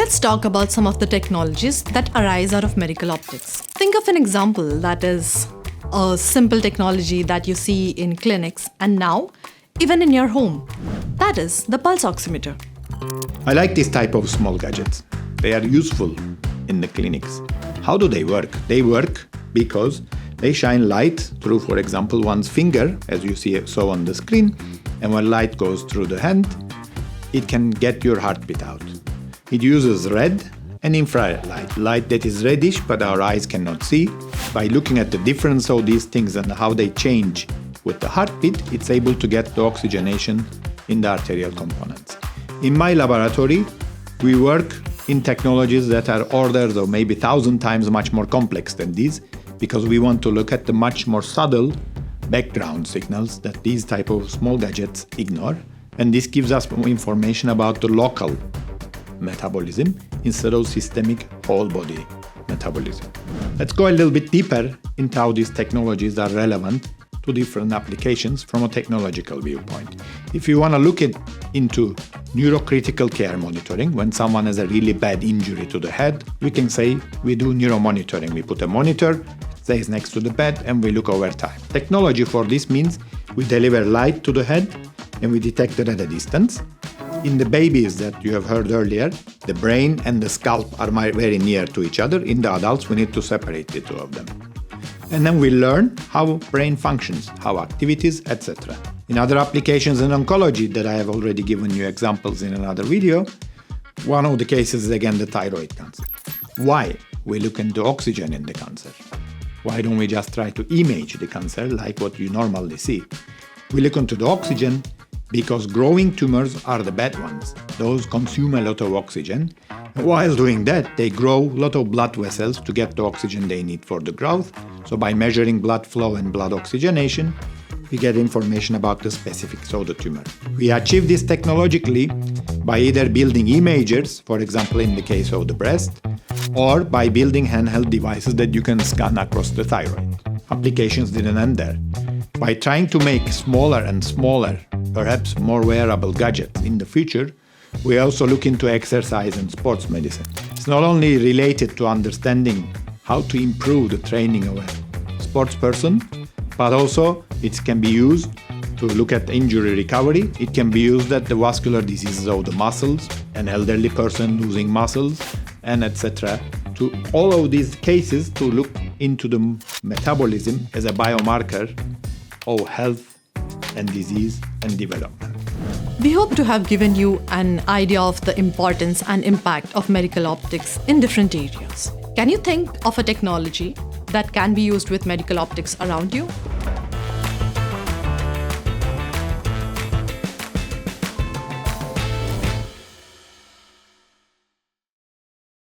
Let's talk about some of the technologies that arise out of medical optics. Think of an example that is a simple technology that you see in clinics and now even in your home. That is the pulse oximeter. I like this type of small gadgets. They are useful in the clinics. How do they work? They work because they shine light through, for example, one's finger, as you saw on the screen, and when light goes through the hand, it can get your heartbeat out. It uses red and infrared light that is reddish but our eyes cannot see. By looking at the difference of these things and how they change with the heartbeat, it's able to get the oxygenation in the arterial components. In my laboratory, we work in technologies that are orders or maybe 1,000 times much more complex than these, because we want to look at the much more subtle background signals that these type of small gadgets ignore. And this gives us more information about the local metabolism instead of systemic whole body metabolism. Let's go a little bit deeper into how these technologies are relevant to different applications from a technological viewpoint. If you want to look into neurocritical care monitoring, when someone has a really bad injury to the head, we can say we do neuromonitoring. We put a monitor, stays next to the bed, and we look over time. Technology for this means we deliver light to the head and we detect it at a distance. In the babies that you have heard earlier, the brain and the scalp are very near to each other. In the adults, we need to separate the two of them. And then we learn how brain functions, how activities, etc. In other applications in oncology that I have already given you examples in another video, one of the cases is again the thyroid cancer. Why? We look into oxygen in the cancer. Why don't we just try to image the cancer like what you normally see? We look into the oxygen because growing tumors are the bad ones. Those consume a lot of oxygen. While doing that, they grow a lot of blood vessels to get the oxygen they need for the growth. So by measuring blood flow and blood oxygenation, we get information about the specifics of the tumor. We achieve this technologically by either building imagers, for example in the case of the breast, or by building handheld devices that you can scan across the thyroid. Applications didn't end there. By trying to make smaller and smaller, perhaps more wearable gadgets in the future, we also look into exercise and sports medicine. It's not only related to understanding how to improve the training of a sports person, but also it can be used to look at injury recovery. It can be used at the vascular diseases of the muscles, an elderly person losing muscles, and etc. To all of these cases to look into the metabolism as a biomarker of health and disease and development. We hope to have given you an idea of the importance and impact of medical optics in different areas. Can you think of a technology that can be used with medical optics around you?